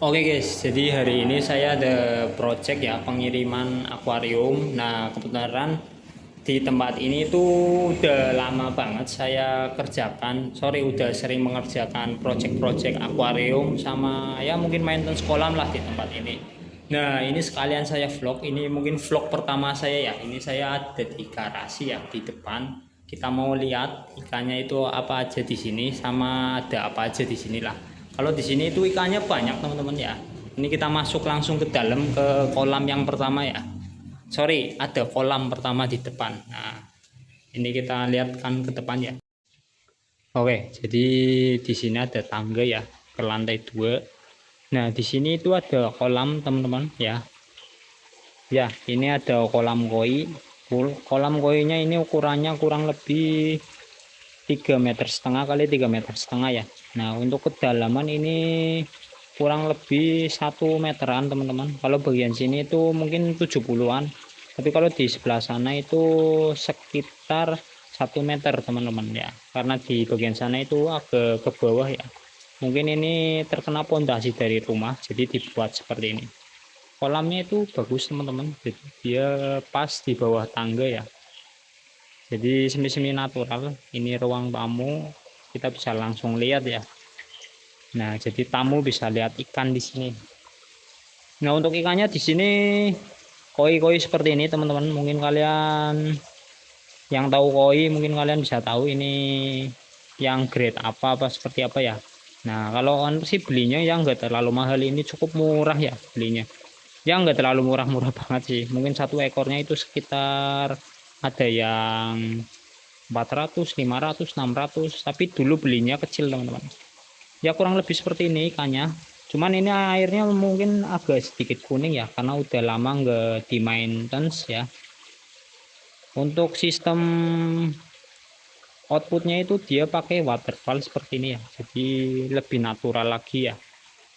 Oke guys, jadi hari ini saya ada project ya pengiriman akuarium. Nah kebetulan di tempat ini tuh udah lama banget saya kerjakan. Sorry, udah sering mengerjakan project-project akuarium sama ya mungkin maintenance kolam lah di tempat ini. Nah ini sekalian saya vlog. Ini mungkin vlog pertama saya ya. Ini saya ada di garasi ya di depan. Kita mau lihat ikannya itu apa aja di sini sama ada apa aja di sini lah. Kalau di sini itu ikannya banyak teman-teman ya. Ini kita masuk langsung ke dalam ke kolam yang pertama ya. Sorry, ada kolam pertama di depan. Nah, ini kita lihat kan ke depan ya. Oke, jadi di sini ada tangga ya ke lantai 2. Nah, di sini itu ada kolam teman-teman ya. Ya, ini ada kolam koi. Kolam koinya ini ukurannya kurang lebih 3,5 meter kali 3,5 meter ya. Nah untuk kedalaman ini kurang lebih 1 meteran teman-teman. Kalau bagian sini itu mungkin 70-an, tapi kalau di sebelah sana itu sekitar 1 meter teman-teman ya, karena di bagian sana itu agak ke bawah ya. Mungkin ini terkena pondasi dari rumah jadi dibuat seperti ini. Kolamnya itu bagus teman-teman, jadi dia pas di bawah tangga ya, jadi semi-semi natural. Ini ruang tamu, kita bisa langsung lihat ya. Nah jadi tamu bisa lihat ikan di sini. Nah untuk ikannya di sini koi-koi seperti ini teman-teman. Mungkin kalian yang tahu koi mungkin kalian bisa tahu ini yang grade apa seperti apa ya. Nah kalau owner sih belinya yang enggak terlalu mahal, ini cukup murah ya belinya. Ya enggak terlalu murah-murah banget sih, mungkin satu ekornya itu sekitar ada yang 400, 500, 600, tapi dulu belinya kecil teman-teman. Ya kurang lebih seperti ini ikannya. Cuman ini airnya mungkin agak sedikit kuning ya, karena udah lama nggak di maintenance ya. Untuk sistem outputnya itu dia pakai waterfall seperti ini ya, jadi lebih natural lagi ya.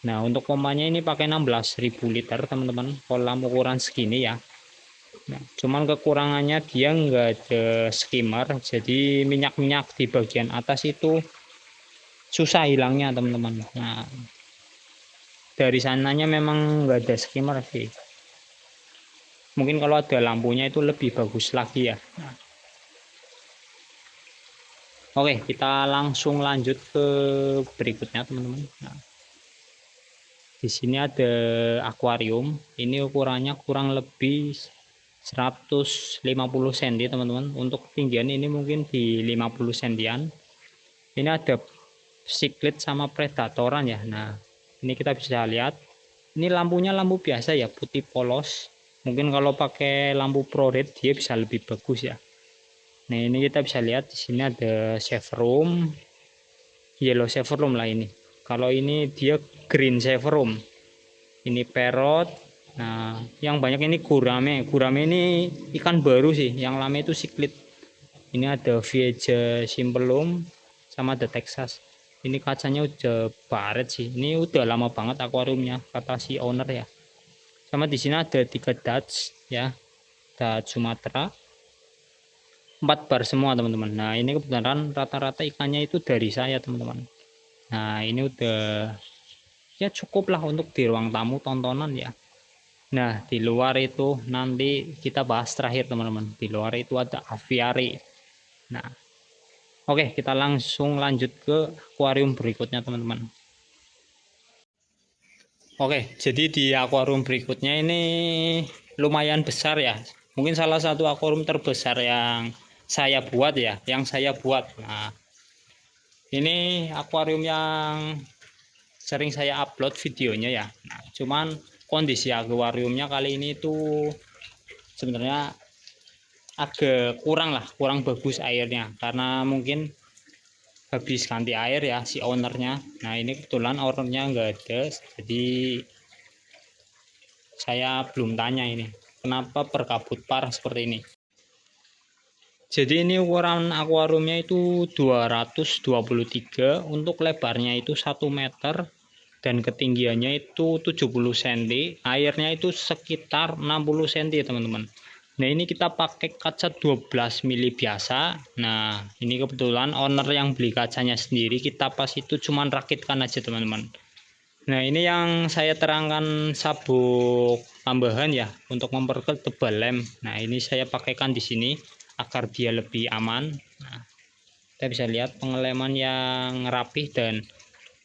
Nah untuk pompanya ini pakai 16.000 liter teman-teman, kolam ukuran segini ya. Nah, cuman kekurangannya dia nggak ada skimmer, jadi minyak-minyak di bagian atas itu susah hilangnya teman-teman. Nah dari sananya memang nggak ada skimmer sih, mungkin kalau ada lampunya itu lebih bagus lagi ya. Oke, kita langsung lanjut ke berikutnya teman-teman. Nah, di sini ada akuarium, ini ukurannya kurang lebih 150 cm teman-teman. Untuk ketinggian ini mungkin di 50 cm. Ini ada cichlid sama predatoran ya. Nah ini kita bisa lihat, ini lampunya lampu biasa ya, putih polos. Mungkin kalau pakai lampu ProRed dia bisa lebih bagus ya. Nah ini kita bisa lihat di sini ada chevron, yellow chevron lah ini. Kalau ini dia green chevron. Ini parrot. Nah yang banyak ini gurame. Gurame ini ikan baru sih, yang lama itu cichlid. Ini ada Vieja Simpelum sama ada Texas. Ini kacanya udah baret sih, ini udah lama banget akuariumnya kata si owner ya. Sama di sini ada 3 Dutch ya, Dutch Sumatera, 4 bar semua teman-teman. Nah ini kebetulan rata-rata ikannya itu dari saya teman-teman. Nah ini udah ya cukup lah untuk di ruang tamu tontonan ya. Nah di luar itu nanti kita bahas terakhir teman-teman. Di luar itu ada aviary. Nah oke, kita langsung lanjut ke akuarium berikutnya teman-teman. Oke, jadi di akuarium berikutnya ini lumayan besar ya. Mungkin salah satu akuarium terbesar yang saya buat ya, yang saya buat. Nah, ini akuarium yang sering saya upload videonya ya. Nah, cuman kondisi akuariumnya kali ini tuh sebenarnya agak kurang lah, kurang bagus airnya karena mungkin habis ganti air ya si ownernya. Nah ini kebetulan ownernya nggak ada, jadi saya belum tanya ini kenapa berkabut parah seperti ini. Jadi ini ukuran akuariumnya itu 223, untuk lebarnya itu 1 meter dan ketinggiannya itu 70 cm, airnya itu sekitar 60 cm teman-teman. Nah ini kita pakai kaca 12 mili biasa. Nah ini kebetulan owner yang beli kacanya sendiri, kita pas itu cuman rakitkan aja teman-teman. Nah, ini yang saya terangkan sabuk tambahan ya untuk mempertebal lem. Nah, ini saya pakaikan di sini agar dia lebih aman. Nah, kita bisa lihat pengeleman yang rapih, dan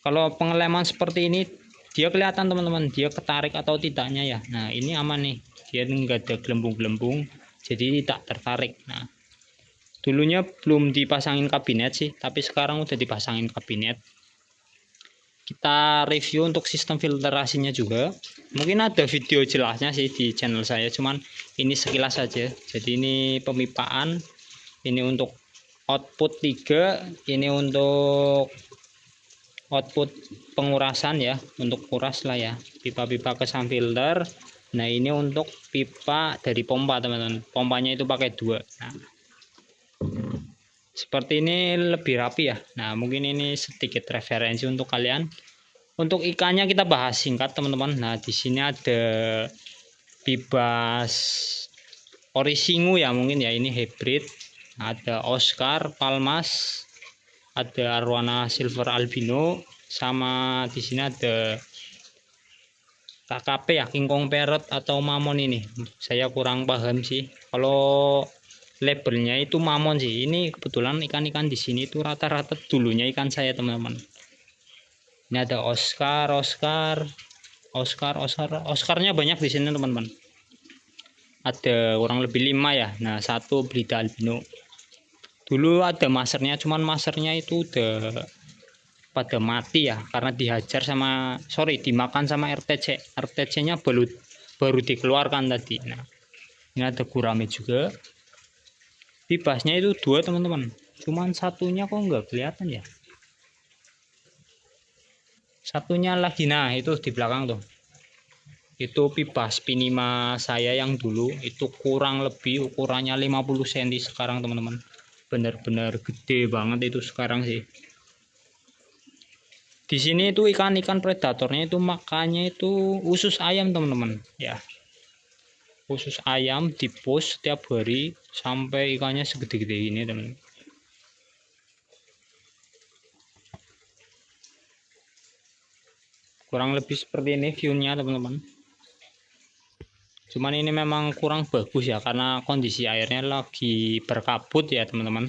kalau pengeleman seperti ini dia kelihatan teman-teman, dia ketarik atau tidaknya ya. Nah, ini aman nih, dia enggak ada gelembung-gelembung, jadi tidak tertarik. Nah, dulunya belum dipasangin kabinet sih, tapi sekarang udah dipasangin kabinet. Kita review untuk sistem filterasinya juga, mungkin ada video jelasnya sih di channel saya, cuman ini sekilas saja. Jadi ini pemipaan, ini untuk output 3, ini untuk output pengurasan ya, untuk kuras lah ya, pipa-pipa ke filter. Nah, ini untuk pipa dari pompa teman-teman, pompanya itu pakai 2. Nah, seperti ini lebih rapi ya. Nah, mungkin ini sedikit referensi untuk kalian. Untuk ikannya kita bahas singkat teman-teman. Nah, di sini ada bibas orisingu ya, mungkin ya, ini hybrid. Ada Oscar Palmas, ada arwana silver albino, sama di sini ada KKP ya, King Kong parrot atau mamon. Ini saya kurang paham sih. Kalau labelnya itu mamon sih. Ini kebetulan ikan-ikan di sini itu rata-rata dulunya ikan saya teman-teman. Ini ada Oscarnya banyak di sini teman-teman. Ada kurang lebih 5 ya. Nah, satu Brida albino. Dulu ada masernya, cuman masernya itu udah pada mati ya, karena dimakan sama RTC-nya baru dikeluarkan tadi. Nah, ini ada gurame juga. Bibasnya itu 2 teman-teman, cuman satunya kok nggak kelihatan ya. Satunya lagi, nah itu di belakang tuh, itu bibas pinima saya yang dulu itu kurang lebih ukurannya 50 cm sekarang teman-teman, bener-bener gede banget itu sekarang sih. Di sini itu ikan-ikan predatornya itu makannya itu usus ayam teman-teman ya, usus ayam di post setiap hari sampai ikannya segede-gede ini teman-teman. Kurang lebih seperti ini viewnya teman-teman. Cuman ini memang kurang bagus ya, karena kondisi airnya lagi berkabut ya teman-teman.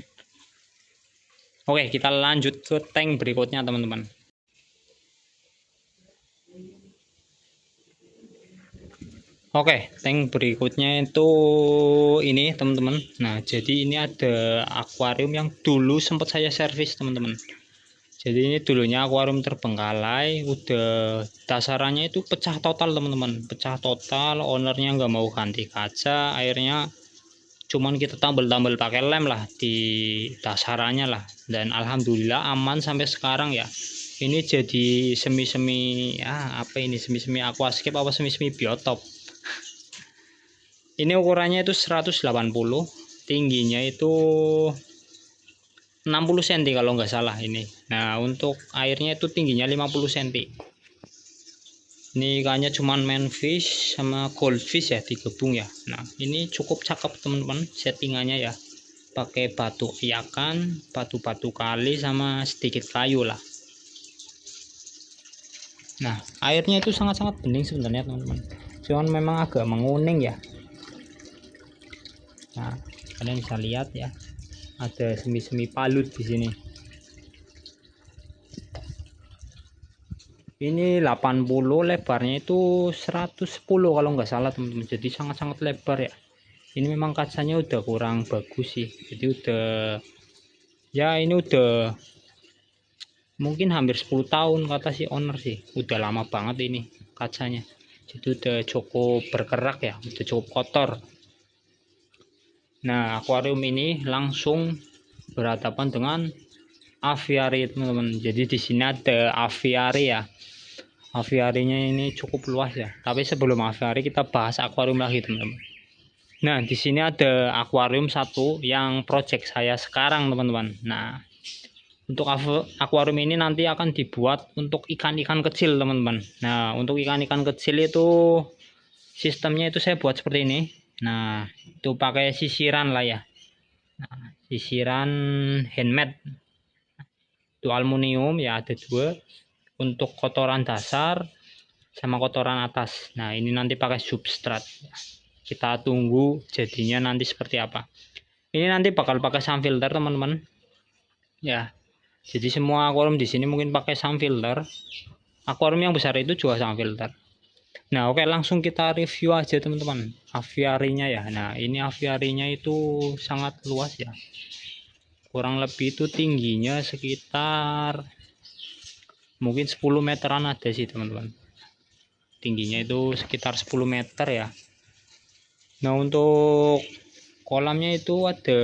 Oke, kita lanjut ke tank berikutnya teman-teman. Oke, tank berikutnya itu ini teman-teman. Nah, jadi ini ada akuarium yang dulu sempat saya servis teman-teman. Jadi ini dulunya akuarium terbengkalai, udah dasarannya itu pecah total teman-teman, pecah total. Ownernya nggak mau ganti kaca, airnya cuman kita tambal-tambal pakai lem lah di dasarannya lah, dan alhamdulillah aman sampai sekarang ya. Ini jadi semi-semi ya, apa ini, semi-semi aquascape apa semi-semi biotop. Ini ukurannya itu 180, tingginya itu 60 cm kalau nggak salah ini. Nah, untuk airnya itu tingginya 50 cm. Ini ikannya cuman manfish sama goldfish ya, digabung ya. Nah, ini cukup cakep teman-teman settingannya ya. Pakai batu iyakan, batu-batu kali sama sedikit kayu lah. Nah, airnya itu sangat-sangat bening sebenarnya teman-teman. Cuman memang agak menguning ya. Nah, kalian bisa lihat ya, ada semi-semi palut di sini. Ini 80, lebarnya itu 110 kalau nggak salah teman-teman. Jadi sangat-sangat lebar ya. Ini memang kacanya udah kurang bagus sih. Jadi udah ya, ini udah mungkin hampir 10 tahun kata si owner sih. Udah lama banget ini kacanya. Jadi udah cukup berkerak ya, udah cukup kotor. Nah, akuarium ini langsung berhadapan dengan aviary teman-teman. Jadi di sini ada aviary ya. Aviarinya ini cukup luas ya. Tapi sebelum aviary kita bahas akuarium lagi teman-teman. Nah, di sini ada akuarium satu yang project saya sekarang teman-teman. Nah, untuk akuarium ini nanti akan dibuat untuk ikan-ikan kecil teman-teman. Nah, untuk ikan-ikan kecil itu sistemnya itu saya buat seperti ini. Nah, itu pakai sisiran lah ya. Nah, sisiran handmade itu aluminium ya, ada 2. untuk kotoran dasar sama kotoran atas. Nah, ini nanti pakai substrat. Kita tunggu jadinya nanti seperti apa. Ini nanti bakal pakai sun filter, teman-teman. Ya. Jadi semua akuarium di sini mungkin pakai sun filter. Akuarium yang besar itu juga sun filter. Nah, oke, langsung kita review aja, teman-teman. Aviarinya ya. Nah, ini aviarinya itu sangat luas ya. Kurang lebih itu tingginya sekitar mungkin 10 meteran ada sih, teman-teman. Tingginya itu sekitar 10 meter ya. Nah, untuk kolamnya itu ada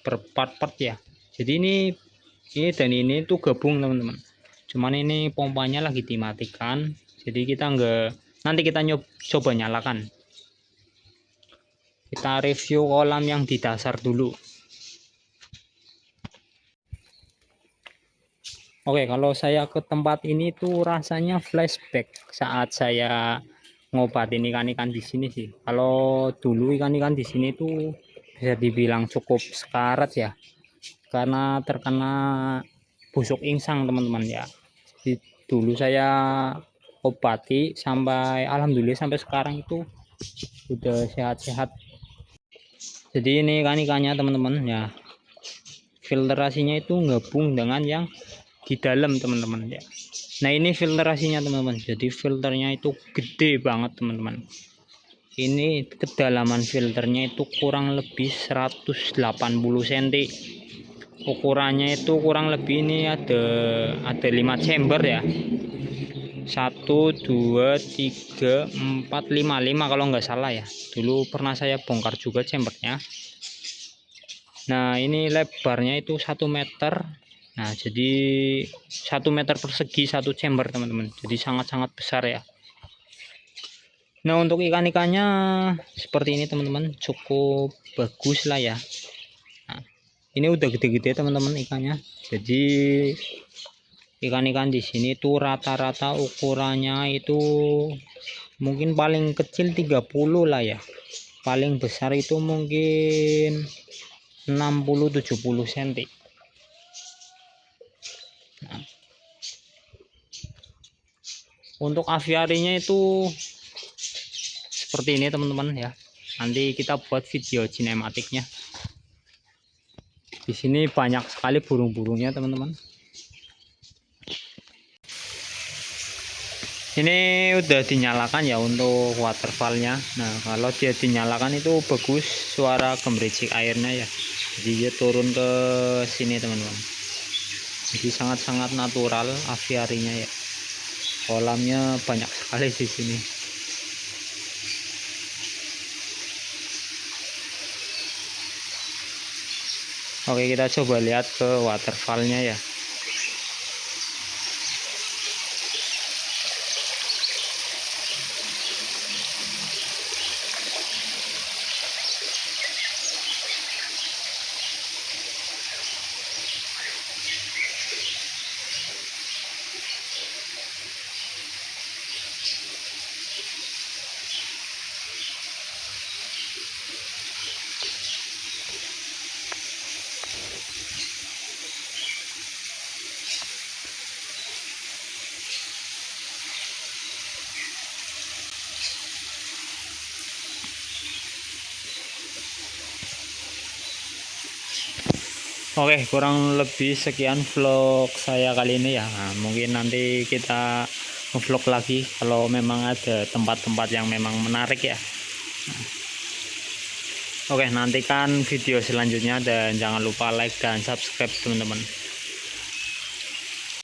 per-part ya. Jadi ini dan ini tuh gabung, teman-teman. Cuman ini pompanya lagi dimatikan. Jadi kita nanti kita coba nyalakan. Kita review kolam yang di dasar dulu. Oke, kalau saya ke tempat ini tuh rasanya flashback saat saya ngobatin ikan-ikan di sini sih. Kalau dulu ikan-ikan di sini tuh bisa dibilang cukup sekarat ya, karena terkena busuk insang, teman-teman ya. Jadi dulu saya obati sampai alhamdulillah sampai sekarang itu udah sehat-sehat. Jadi ini ikan-ikannya, teman-teman ya. Filtrasinya itu gabung dengan yang di dalam, teman-teman ya. Nah, ini filtrasinya, teman-teman. Jadi filternya itu gede banget, teman-teman. Ini kedalaman filternya itu kurang lebih 180 cm. Ukurannya itu kurang lebih ini ada 5 chamber ya. 1 2 3 4 5 kalau nggak salah ya. Dulu pernah saya bongkar juga chambernya. Nah, ini lebarnya itu 1 meter. Nah, jadi 1 meter persegi satu chamber, teman-teman. Jadi sangat-sangat besar ya. Nah, untuk ikan-ikannya seperti ini, teman-teman. Cukup bagus lah ya. Nah, ini udah gede-gede, teman-teman, ikannya. Jadi ikan-ikan di sini tuh rata-rata ukurannya itu mungkin paling kecil 30 lah ya. Paling besar itu mungkin 60-70 cm. Nah, untuk aviarinya itu seperti ini, teman-teman ya. Nanti kita buat video sinematiknya. Di sini banyak sekali burung-burungnya, teman-teman. Ini udah dinyalakan ya untuk waterfallnya. Nah, kalau dia dinyalakan itu bagus suara gemericik airnya ya. Jadi dia turun ke sini, teman-teman. Jadi sangat-sangat natural aviarinya ya. Kolamnya banyak sekali di sini. Oke, kita coba lihat ke waterfallnya ya. Oke, kurang lebih sekian vlog saya kali ini ya. Nah, mungkin nanti kita vlog lagi kalau memang ada tempat-tempat yang memang menarik ya. Oke, nantikan video selanjutnya dan jangan lupa like dan subscribe, teman-teman.